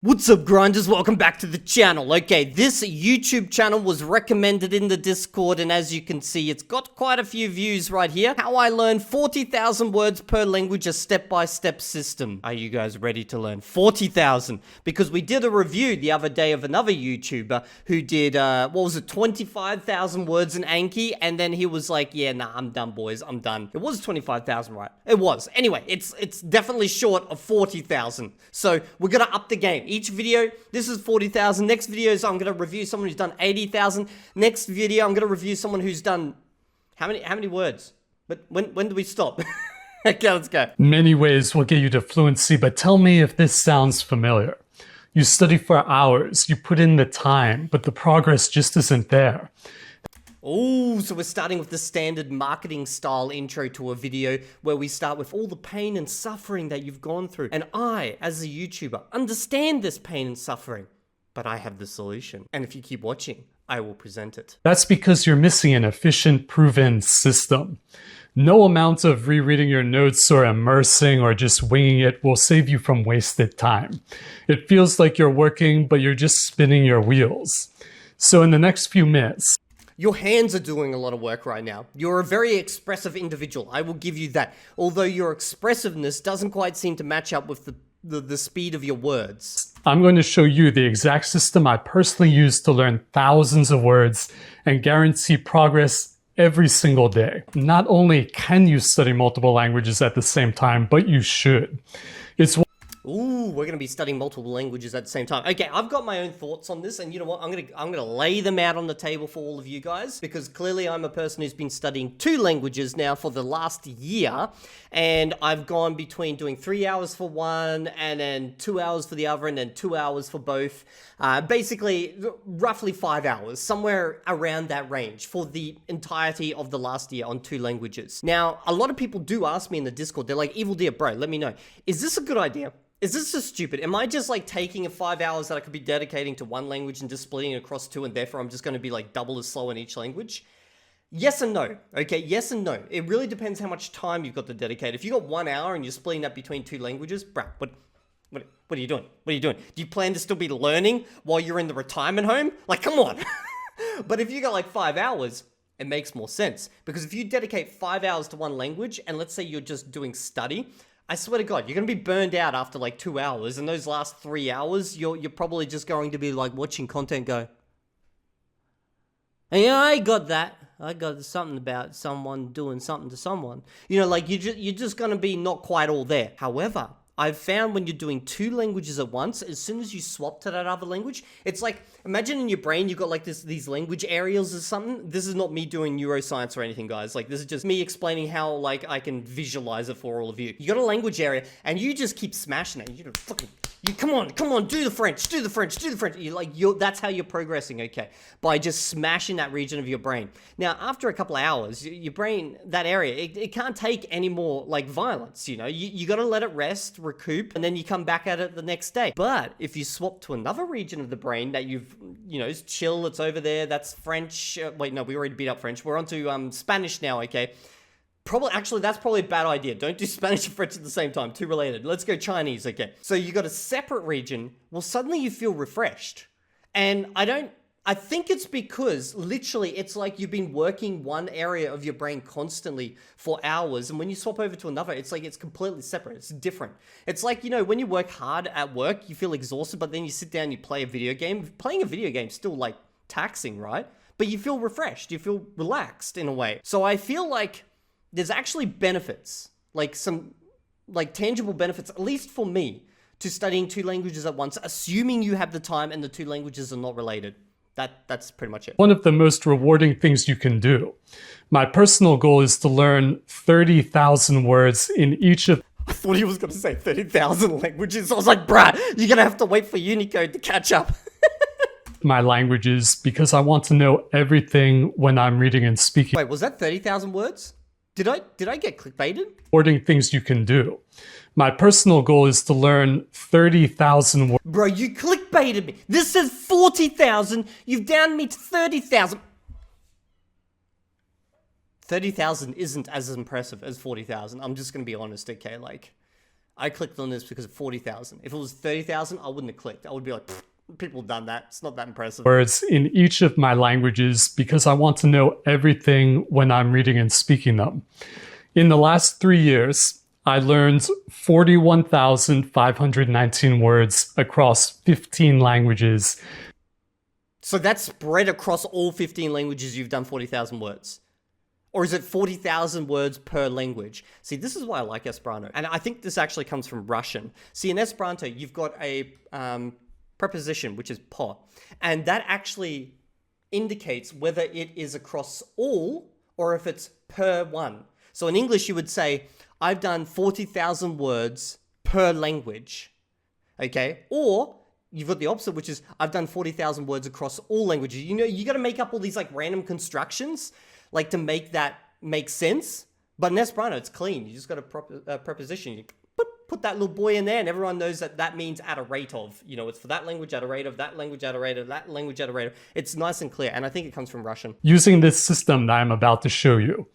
What's up, grinders? Welcome back to the channel. Okay, this YouTube channel was recommended in the Discord, and as you can see, it's got quite a few views right here. How I learn 40,000 words per language, a step-by-step system. Are you guys ready to learn 40,000? Because we did a review the other day of another YouTuber who did, 25,000 words in Anki, and then he was like, yeah, nah, I'm done, boys, I'm done. It was 25,000, right? It was. Anyway, it's definitely short of 40,000. So we're gonna up the game. Each video, this is 40,000. Next videos, I'm going to review someone who's done 80,000. Next video, I'm going to review someone who's done... How many words? But when do we stop? Okay, let's go. Many ways will get you to fluency, but tell me if this sounds familiar. You study for hours, you put in the time, but the progress just isn't there. Oh, so we're starting with the standard marketing style intro to a video where we start with all the pain and suffering that you've gone through. And I, as a YouTuber, understand this pain and suffering, but I have the solution. And if you keep watching, I will present it. That's because you're missing an efficient, proven system. No amount of rereading your notes or immersing or just winging it will save you from wasted time. It feels like you're working, but you're just spinning your wheels. So in the next few minutes, your hands are doing a lot of work right now. You're a very expressive individual, I will give you that. Although your expressiveness doesn't quite seem to match up with the speed of your words. I'm going to show you the exact system I personally use to learn thousands of words and guarantee progress every single day. Not only can you study multiple languages at the same time, but you should. Ooh, we're going to be studying multiple languages at the same time. Okay, I've got my own thoughts on this, and you know what? I'm going to lay them out on the table for all of you guys, because clearly I'm a person who's been studying 2 languages now for the last year, and I've gone between doing 3 hours for one, and then 2 hours for the other, and then 2 hours for both. Basically, roughly 5 hours, somewhere around that range for the entirety of the last year on 2 languages. Now, a lot of people do ask me in the Discord, they're like, Evildea, bro, let me know. Is this a good idea? Is this just stupid? Am I just like taking 5 hours that I could be dedicating to one language and just splitting it across 2, and therefore I'm just going to be like double as slow in each language? Yes and no. Okay, yes and no. It really depends how much time you've got to dedicate. If you got 1 hour and you're splitting that between 2 languages, bruh, what are you doing? What are you doing? Do you plan to still be learning while you're in the retirement home? Like, come on. But if you got like 5 hours, it makes more sense. Because if you dedicate 5 hours to one language, and let's say you're just doing study, I swear to God, you're going to be burned out after like 2 hours. And those last 3 hours, you're probably just going to be like watching content go, hey, I got that. I got something about someone doing something to someone. You know, like you're just going to be not quite all there. However, I've found when you're doing 2 languages at once, as soon as you swap to that other language, it's like, imagine in your brain you've got like these language areas or something. This is not me doing neuroscience or anything, guys. Like, this is just me explaining how like I can visualize it for all of you. You got a language area and you just keep smashing it. Come on, do the French. That's how you're progressing, okay? By just smashing that region of your brain. Now, after a couple of hours, your brain, that area, it can't take any more, like, violence, you know? You gotta let it rest, recoup, and then you come back at it the next day. But if you swap to another region of the brain that you've, you know, it's chill, it's over there, that's French. Wait, no, we already beat up French. We're on to Spanish now, okay? Actually, that's probably a bad idea. Don't do Spanish and French at the same time. Too related. Let's go Chinese, okay? So you got a separate region. Well, suddenly you feel refreshed. And I think it's because literally it's like you've been working one area of your brain constantly for hours. And when you swap over to another, it's like it's completely separate. It's different. It's like, you know, when you work hard at work, you feel exhausted, but then you sit down, you play a video game. Playing a video game is still like taxing, right? But you feel refreshed. You feel relaxed in a way. So I feel like there's actually benefits, like some like tangible benefits, at least for me, to studying 2 languages at once, assuming you have the time and the 2 languages are not related. That's pretty much it. One of the most rewarding things you can do. My personal goal is to learn 30,000 words in each of... I thought he was going to say 30,000 languages. I was like, bruh, you're going to have to wait for Unicode to catch up. my languages, because I want to know everything when I'm reading and speaking. Wait, was that 30,000 words? Did I get clickbaited? Rewarding things you can do. My personal goal is to learn 30,000 words. Bro, you clickbaited me. This says 40,000. You've downed me to 30,000. 30,000 isn't as impressive as 40,000. I'm just going to be honest, okay? Like, I clicked on this because of 40,000. If it was 30,000, I wouldn't have clicked. I would be like, people have done that. It's not that impressive. Words in each of my languages because I want to know everything when I'm reading and speaking them. In the last 3 years, I learned 41,519 words across 15 languages. So that's spread across all 15 languages, you've done 40,000 words. Or is it 40,000 words per language? See, this is why I like Esperanto. And I think this actually comes from Russian. See, in Esperanto, you've got a preposition, which is po. And that actually indicates whether it is across all or if it's per one. So in English, you would say, I've done 40,000 words per language. Okay? Or you've got the opposite, which is I've done 40,000 words across all languages. You know, you got to make up all these like random constructions, like to make that make sense. But in Esperanto, it's clean. You just got a preposition. You put that little boy in there, and everyone knows that that means at a rate of. You know, it's for that language at a rate of, that language at a rate of, that language at a rate of. It's nice and clear, and I think it comes from Russian. Using this system that I'm about to show you.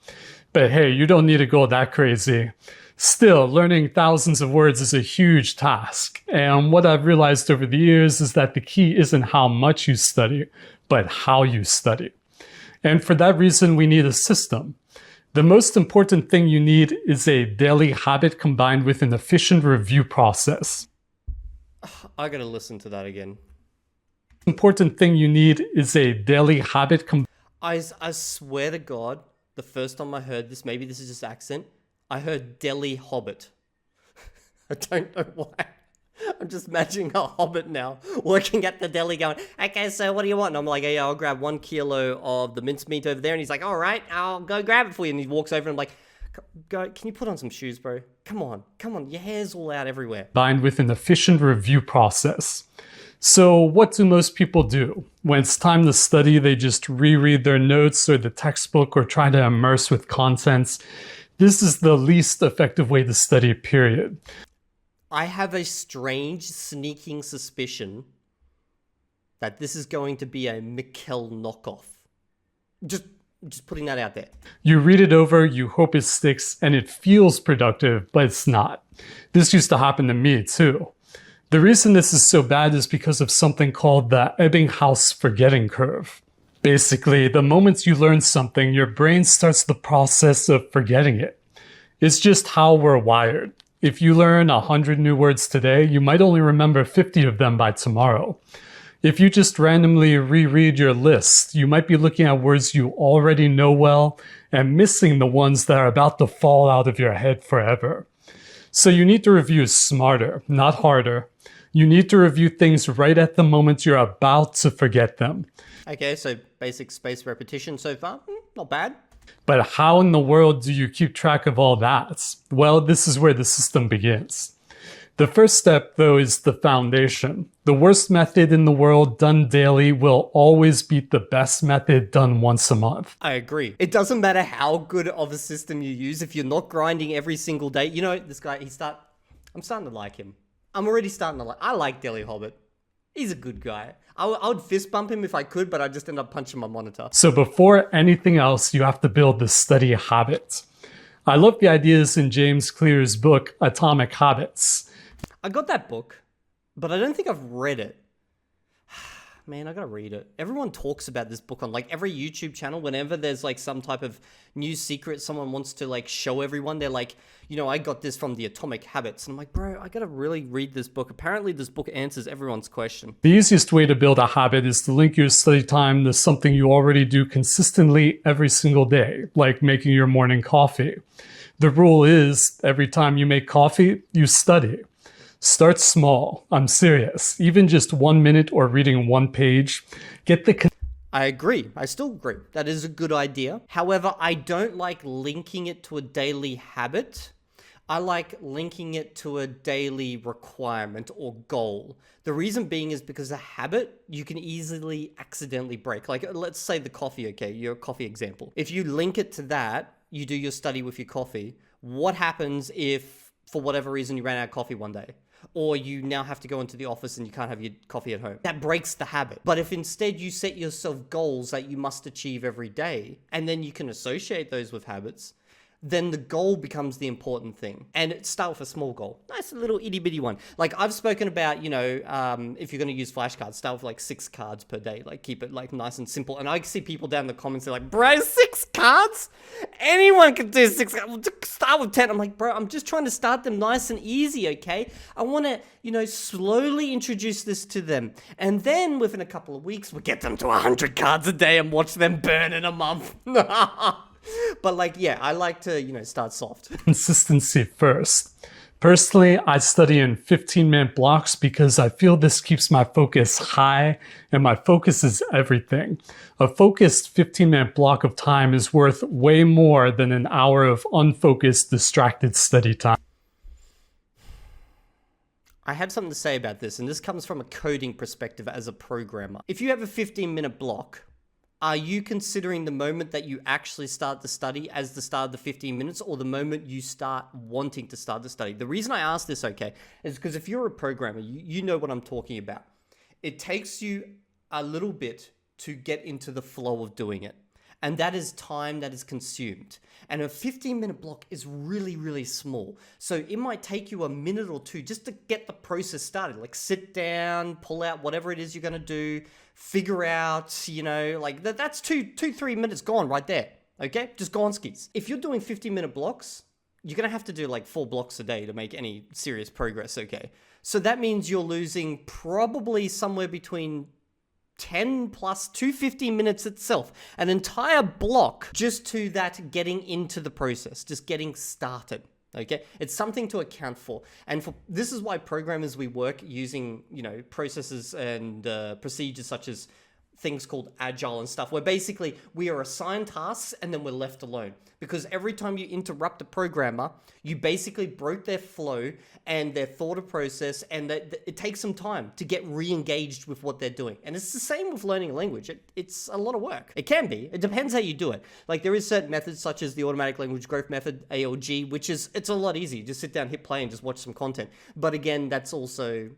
But hey, you don't need to go that crazy. Still, learning thousands of words is a huge task. And what I've realized over the years is that the key isn't how much you study, but how you study. And for that reason, we need a system. The most important thing you need is a daily habit combined with an efficient review process. I gotta listen to that again. Important thing you need is a daily habit. I swear to God, the first time I heard this, maybe this is just accent, I heard Delhi Hobbit. I don't know why. I'm just imagining a hobbit now, working at the deli going, okay, so what do you want? And I'm like, hey, I'll grab 1 kilo of the mincemeat over there. And he's like, all right, I'll go grab it for you. And he walks over and I'm like, go, can you put on some shoes, bro? Come on, your hair's all out everywhere. Combined with an efficient review process. So what do most people do? When it's time to study, they just reread their notes or the textbook or try to immerse with contents. This is the least effective way to study, period. I have a strange, sneaking suspicion that this is going to be a Mikkel knockoff. Just putting that out there. You read it over, you hope it sticks, and it feels productive, but it's not. This used to happen to me too. The reason this is so bad is because of something called the Ebbinghaus forgetting curve. Basically, the moment you learn something, your brain starts the process of forgetting it. It's just how we're wired. If you learn 100 new words today, you might only remember 50 of them by tomorrow. If you just randomly reread your list, you might be looking at words you already know well and missing the ones that are about to fall out of your head forever. So you need to review smarter, not harder. You need to review things right at the moment you're about to forget them. Okay, so basic spaced repetition so far, not bad. But how in the world do you keep track of all that? Well, this is where the system begins. The first step, though, is the foundation. The worst method in the world done daily will always beat the best method done once a month. I agree. It doesn't matter how good of a system you use if you're not grinding every single day. You know, this guy, I'm starting to like him. I'm already starting to I like Delhi Hobbit. He's a good guy. I would fist bump him if I could, but I'd just end up punching my monitor. So before anything else, you have to build the study habit. I love the ideas in James Clear's book, Atomic Habits. I got that book, but I don't think I've read it. Man, I gotta read it. Everyone talks about this book on like every YouTube channel. Whenever there's like some type of new secret someone wants to like show everyone, they're like, you know, I got this from the Atomic Habits. And I'm like, bro, I gotta really read this book. Apparently this book answers everyone's question. The easiest way to build a habit is to link your study time to something you already do consistently every single day, like making your morning coffee. The rule is every time you make coffee, you study. Start small. I'm serious. Even just 1 minute or reading 1 page. I agree. I still agree. That is a good idea. However, I don't like linking it to a daily habit. I like linking it to a daily requirement or goal. The reason being is because a habit you can easily accidentally break. Like let's say the coffee, okay, your coffee example. If you link it to that, you do your study with your coffee. What happens if for whatever reason you ran out of coffee one day? Or you now have to go into the office and you can't have your coffee at home. That breaks the habit. But if instead you set yourself goals that you must achieve every day, and then you can associate those with habits, then the goal becomes the important thing. And start with a small goal. Nice little itty bitty one. Like I've spoken about, if you're going to use flashcards, start with like 6 cards per day. Like keep it like nice and simple. And I see people down in the comments, they're like, bro, 6 cards? Anyone can do 6 cards. Start with 10. I'm like, bro, I'm just trying to start them nice and easy, okay? I want to, slowly introduce this to them. And then within a couple of weeks, we'll get them to 100 cards a day and watch them burn in a month. But I like to, start soft. Consistency first. Personally, I study in 15-minute blocks because I feel this keeps my focus high, and my focus is everything. A focused 15-minute block of time is worth way more than an hour of unfocused, distracted study time. I have something to say about this, and this comes from a coding perspective as a programmer. If you have a 15-minute block, are you considering the moment that you actually start the study as the start of the 15 minutes or the moment you start wanting to start the study? The reason I ask this, is because if you're a programmer, you know what I'm talking about. It takes you a little bit to get into the flow of doing it. And that is time that is consumed. And a 15-minute block is really, really small. So it might take you a minute or two just to get the process started. Like sit down, pull out whatever it is you're going to do, figure out, that's 3 minutes gone right there. Okay? Just gone skis. If you're doing 15-minute blocks, you're going to have to do like 4 blocks a day to make any serious progress, okay? So that means you're losing probably somewhere between 10 plus 250 minutes itself, an entire block just to that getting into the process, just getting started. Okay, it's something to account for, and this is why programmers, we work using processes and procedures such as things called agile and stuff, where basically we are assigned tasks and then we're left alone. Because every time you interrupt a programmer, you basically broke their flow and their thought process, and it takes some time to get re-engaged with what they're doing. And it's the same with learning a language. It's a lot of work. It can be. It depends how you do it. Like there is certain methods such as the automatic language growth method, ALG, which it's a lot easier. Just sit down, hit play, and just watch some content. But again, that's also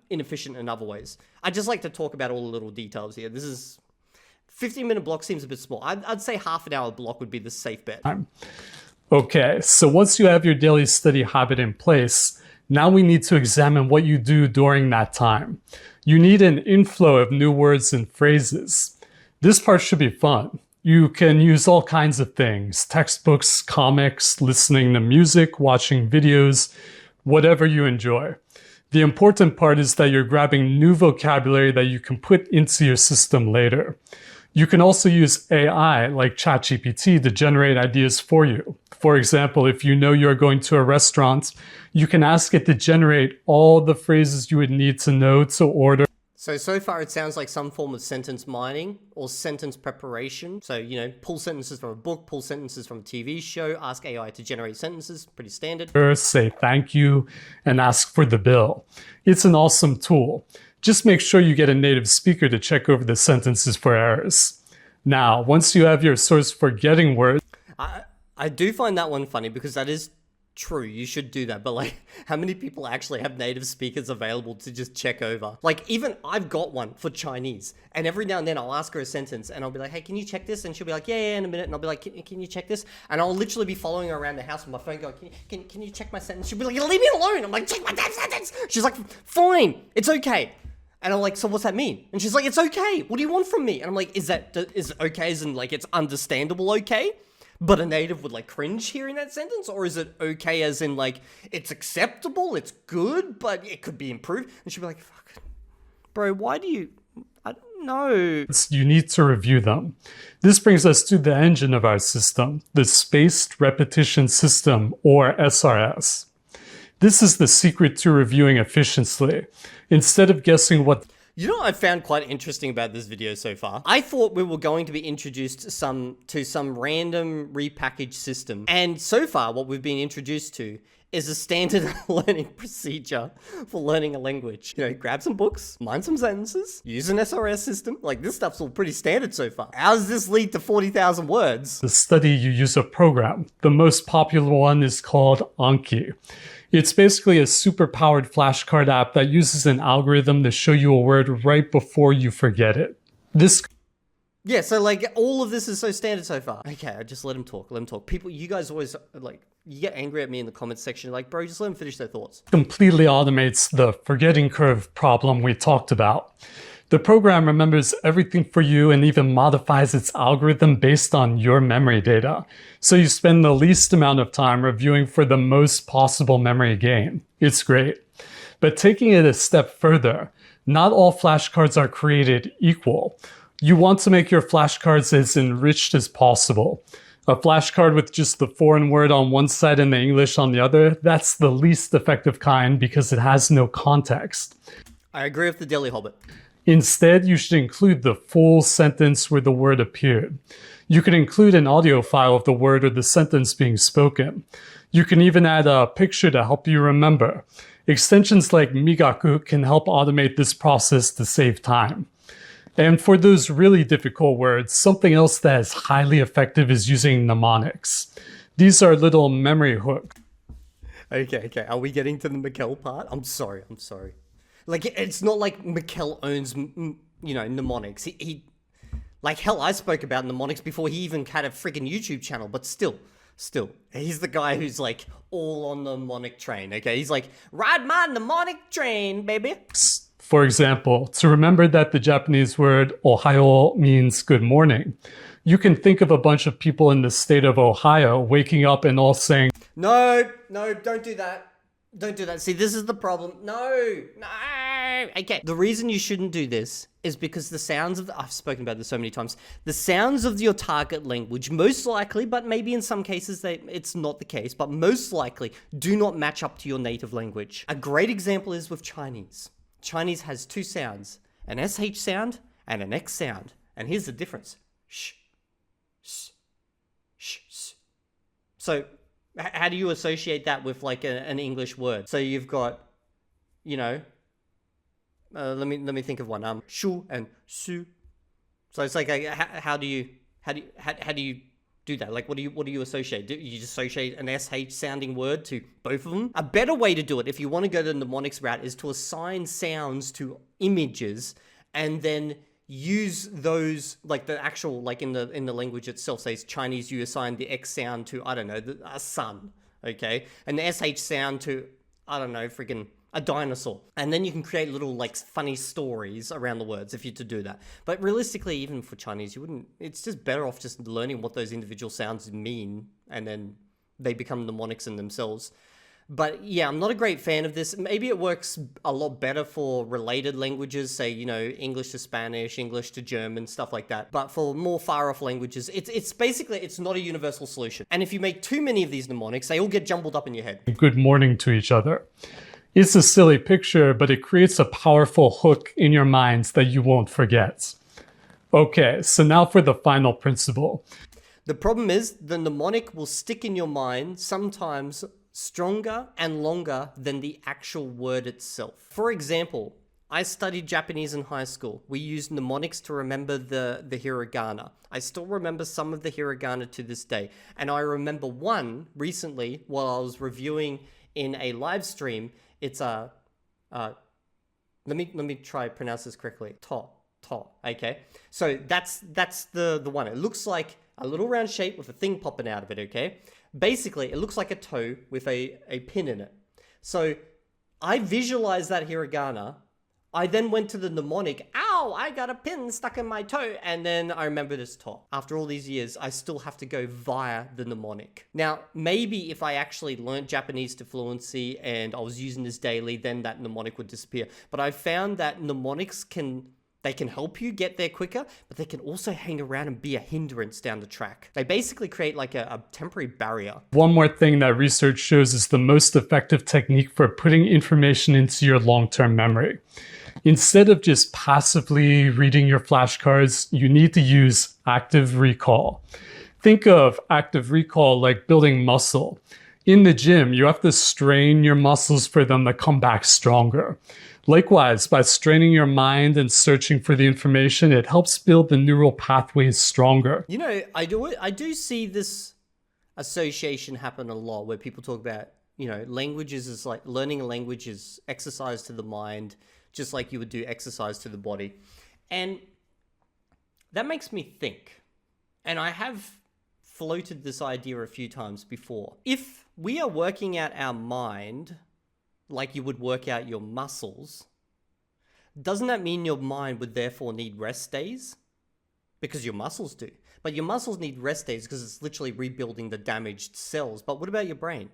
inefficient in other ways. I just like to talk about all the little details here. This is 15-minute block seems a bit small. I'd say half an hour block would be the safe bet. Okay, so once you have your daily study habit in place, now we need to examine what you do during that time. You need an inflow of new words and phrases. This part should be fun. You can use all kinds of things: textbooks, comics, listening to music, watching videos, whatever you enjoy. The important part is that you're grabbing new vocabulary that you can put into your system later. You can also use AI like ChatGPT to generate ideas for you. For example, if you know you're going to a restaurant, you can ask it to generate all the phrases you would need to know to order. So far it sounds like some form of sentence mining or sentence preparation. So, pull sentences from a book, pull sentences from a TV show, ask AI to generate sentences, pretty standard. Say thank you, and ask for the bill. It's an awesome tool. Just make sure you get a native speaker to check over the sentences for errors. Now, once you have your source for getting words... I do find that one funny because that is true. You should do that. But how many people actually have native speakers available to just check over? Even I've got one for Chinese. And every now and then I'll ask her a sentence and I'll be like, hey, can you check this? And she'll be like, yeah, in a minute. And I'll be like, can you check this? And I'll literally be following her around the house with my phone going, can you check my sentence? She'll be like, leave me alone. I'm like, check my damn sentence. She's like, fine, it's okay. And I'm like, so what's that mean? And she's like, it's okay. What do you want from me? And I'm like, is it okay as in it's understandable okay? But a native would cringe hearing that sentence? Or is it okay as in it's acceptable, it's good, but it could be improved? And she'd be like, fuck, bro, why do you... I don't know. You need to review them. This brings us to the engine of our system, the Spaced Repetition System, or SRS. This is the secret to reviewing efficiently. Instead of guessing what... You know what I found quite interesting about this video so far? I thought we were going to be introduced to some random repackaged system. And so far, what we've been introduced to is a standard learning procedure for learning a language. Grab some books, mind some sentences, use an SRS system. This stuff's all pretty standard so far. How does this lead to 40,000 words? The study, you use a program. The most popular one is called Anki. It's basically a super-powered flashcard app that uses an algorithm to show you a word right before you forget it. Yeah, so like all of this is so standard so far. Okay, I just let him talk. Let him talk. People, you guys always like, you get angry at me in the comments section. Like, bro, just let them finish their thoughts. Completely automates the forgetting curve problem we talked about. The program remembers everything for you and even modifies its algorithm based on your memory data. So you spend the least amount of time reviewing for the most possible memory gain. It's great. But taking it a step further, not all flashcards are created equal. You want to make your flashcards as enriched as possible. A flashcard with just the foreign word on one side and the English on the other, that's the least effective kind because it has no context. I agree with the Delhi Hobbit. Instead, you should include the full sentence where the word appeared. You can include an audio file of the word or the sentence being spoken. You can even add a picture to help you remember. Extensions like Migaku can help automate this process to save time. And for those really difficult words, something else that is highly effective is using mnemonics. These are little memory hooks. Okay. Are we getting to the Mikkel part? I'm sorry. Like, it's not like Mikkel owns, mnemonics. He like, hell, I spoke about mnemonics before he even had a freaking YouTube channel, but still, he's the guy who's like all on the mnemonic train, okay? He's like, ride my mnemonic train, baby. For example, to remember that the Japanese word Ohayo means good morning, you can think of a bunch of people in the state of Ohio waking up and all saying, No, don't do that. Don't do that. See, this is the problem. No. Okay. The reason you shouldn't do this is because the sounds of I've spoken about this so many times. The sounds of your target language, most likely, but maybe in some cases it's not the case, but most likely do not match up to your native language. A great example is with Chinese. Chinese has two sounds, an SH sound and an X sound. And here's the difference. Sh, sh, sh, sh. So how do you associate that with like an English word? So you've got, let me think of one. Shu and su. So it's like, how do you do that? Like, what do you associate? Do you just associate an SH sounding word to both of them? A better way to do it, if you want to go the mnemonics route, is to assign sounds to images and then use those, like the actual, like in the language itself. Say it's Chinese, you assign the X sound to, I don't know, a sun, okay? And the SH sound to, I don't know, freaking a dinosaur. And then you can create little like funny stories around the words if you to do that. But realistically, even for Chinese, it's just better off just learning what those individual sounds mean, and then they become mnemonics in themselves. But yeah, I'm not a great fan of this. Maybe it works a lot better for related languages, say, English to Spanish, English to German, stuff like that. But for more far-off languages, it's basically, it's not a universal solution. And if you make too many of these mnemonics, they all get jumbled up in your head. Good morning to each other. It's a silly picture, but it creates a powerful hook in your minds that you won't forget. Okay, so now for the final principle. The problem is the mnemonic will stick in your mind sometimes stronger and longer than the actual word itself. For example, I studied Japanese in high school. We used mnemonics to remember the hiragana. I still remember some of the hiragana to this day. And I remember one recently while I was reviewing in a live stream. It's let me try to pronounce this correctly. To. Okay. So that's the one. It looks like a little round shape with a thing popping out of it, okay? Basically, it looks like a toe with a pin in it. So I visualized that hiragana. I then went to the mnemonic. Ow, I got a pin stuck in my toe. And then I remembered it's to. After all these years, I still have to go via the mnemonic. Now, maybe if I actually learned Japanese to fluency and I was using this daily, then that mnemonic would disappear. But I found that mnemonics can help you get there quicker, but they can also hang around and be a hindrance down the track. They basically create like a temporary barrier. One more thing that research shows is the most effective technique for putting information into your long-term memory. Instead of just passively reading your flashcards, you need to use active recall. Think of active recall like building muscle. In the gym, you have to strain your muscles for them to come back stronger. Likewise, by straining your mind and searching for the information, it helps build the neural pathways stronger. I do see this association happen a lot where people talk about, languages is like learning a language is exercise to the mind, just like you would do exercise to the body. And That makes me think, and I have floated this idea a few times before. If we are working out our mind like you would work out your muscles, doesn't that mean your mind would therefore need rest days? Because your muscles do. But your muscles need rest days because it's literally rebuilding the damaged cells. But what about your brain?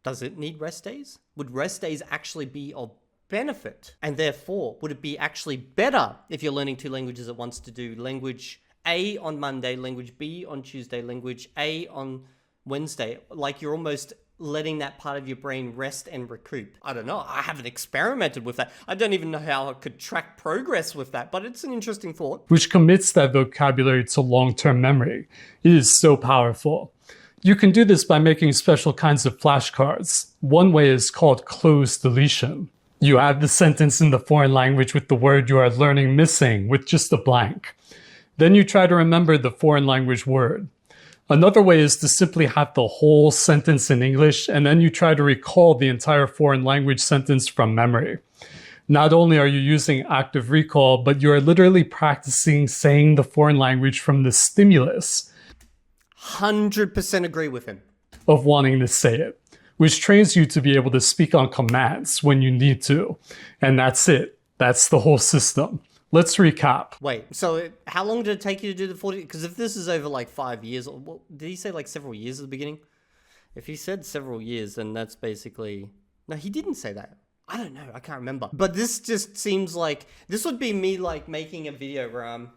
Does it need rest days? Would rest days actually be of benefit? And therefore, would it be actually better if you're learning two languages at once to do language A on Monday, language B on Tuesday, language A on Wednesday? Like you're almost letting that part of your brain rest and recoup. I don't know. I haven't experimented with that. I don't even know how I could track progress with that, but it's an interesting thought. Which commits that vocabulary to long-term memory. It is so powerful. You can do this by making special kinds of flashcards. One way is called closed deletion. You add the sentence in the foreign language with the word you are learning missing with just a blank. Then you try to remember the foreign language word. Another way is to simply have the whole sentence in English, and then you try to recall the entire foreign language sentence from memory. Not only are you using active recall, but you are literally practicing saying the foreign language from the stimulus 100% agree with him. Of wanting to say it, which trains you to be able to speak on commands when you need to. And that's it. That's the whole system. Let's recap. Wait, so how long did it take you to do the 40? Because if this is over like 5 years, well, did he say like several years at the beginning? If he said several years, then that's basically... No, he didn't say that. I don't know. I can't remember. But this just seems like... This would be me like making a video where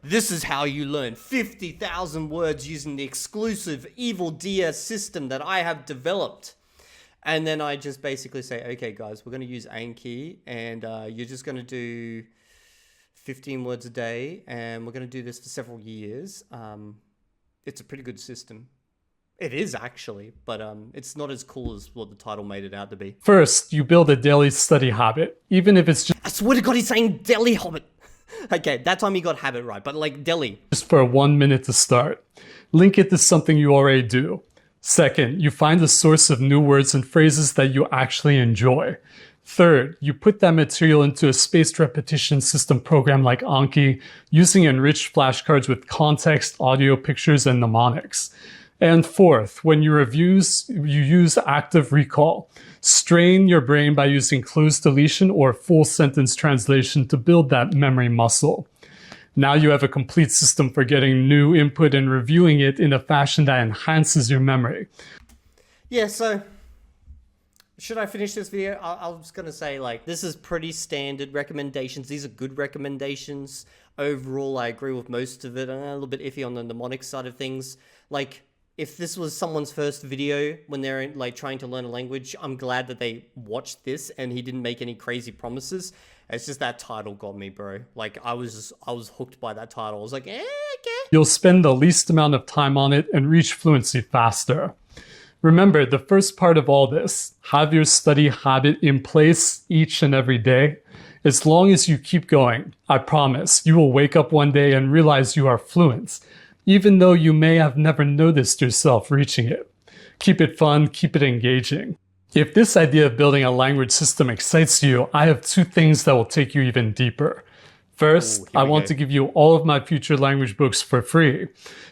this is how you learn 50,000 words using the exclusive Evildea system that I have developed. And then I just basically say, okay, guys, we're going to use Anki, and you're just going to do 15 words a day, and we're going to do this for several years. It's a pretty good system. It is actually, but it's not as cool as what the title made it out to be. First, you build a daily study habit, even if it's I swear to God, he's saying Delhi Hobbit. Okay, that time he got habit right, but like Delhi. just for 1 minute to start. Link it to something you already do. Second, you find a source of new words and phrases that you actually enjoy. Third, you put that material into a spaced repetition system program like Anki, using enriched flashcards with context, audio, pictures, and mnemonics. And fourth, when you reviews, you use active recall. Strain your brain by using closed deletion or full sentence translation to build that memory muscle. Now you have a complete system for getting new input and reviewing it in a fashion that enhances your memory. Yeah, so should I finish this video? I was going to say, like, this is pretty standard recommendations. These are good recommendations. Overall, I agree with most of it. I'm a little bit iffy on the mnemonic side of things. Like, if this was someone's first video when they're like trying to learn a language, I'm glad that they watched this and he didn't make any crazy promises. It's just that title got me, bro. Like, I was hooked by that title. I was like, okay. You'll spend the least amount of time on it and reach fluency faster. Remember, the first part of all this, have your study habit in place each and every day. As long as you keep going, I promise, you will wake up one day and realize you are fluent, even though you may have never noticed yourself reaching it. Keep it fun, keep it engaging. If this idea of building a language system excites you, I have 2 things that will take you even deeper. First, I want to give you all of my future language books for free.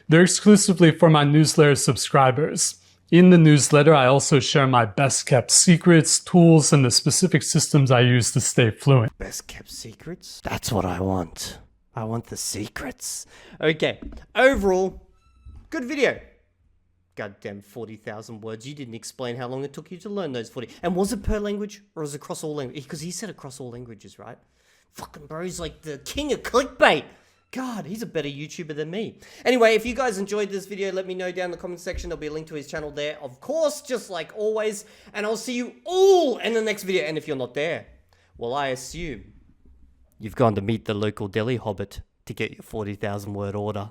They're exclusively for my newsletter subscribers. In the newsletter, I also share my best kept secrets, tools, and the specific systems I use to stay fluent. Best kept secrets? That's what I want. I want the secrets. Okay, overall, good video. Goddamn 40,000 words. You didn't explain how long it took you to learn those 40. And was it per language or was it across all languages? Because he said across all languages, right? Fucking bro, he's like the king of clickbait. God, he's a better YouTuber than me. Anyway, if you guys enjoyed this video, let me know down in the comment section. There'll be a link to his channel there, of course, just like always. And I'll see you all in the next video. And if you're not there, well, I assume you've gone to meet the local deli hobbit to get your 40,000 word order.